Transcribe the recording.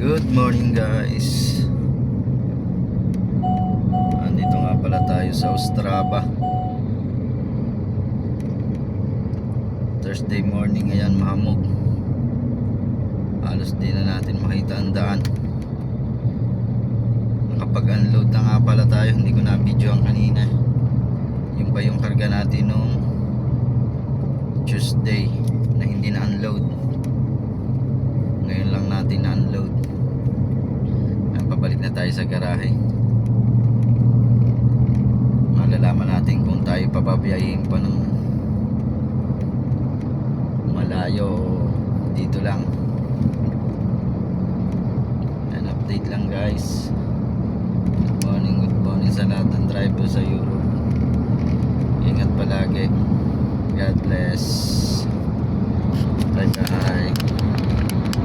Good morning guys. Andito nga pala tayo sa Ostrava. Thursday morning, ayan, mahamog. Halos di na natin makita ang daan. Nakapag-unload na nga pala tayo. Hindi ko na video ang kanina. Yung pa yung karga natin nung Tuesday na hindi na unload. Ngayon lang natin na unload. Pabalik na tayo sa garahe. Malalaman natin kung tayo pababiyahin pa ng malayo o dito lang. An update lang guys. Good morning sa lahat ng driver sa Europe. Ingat palagi. God bless. Bye bye.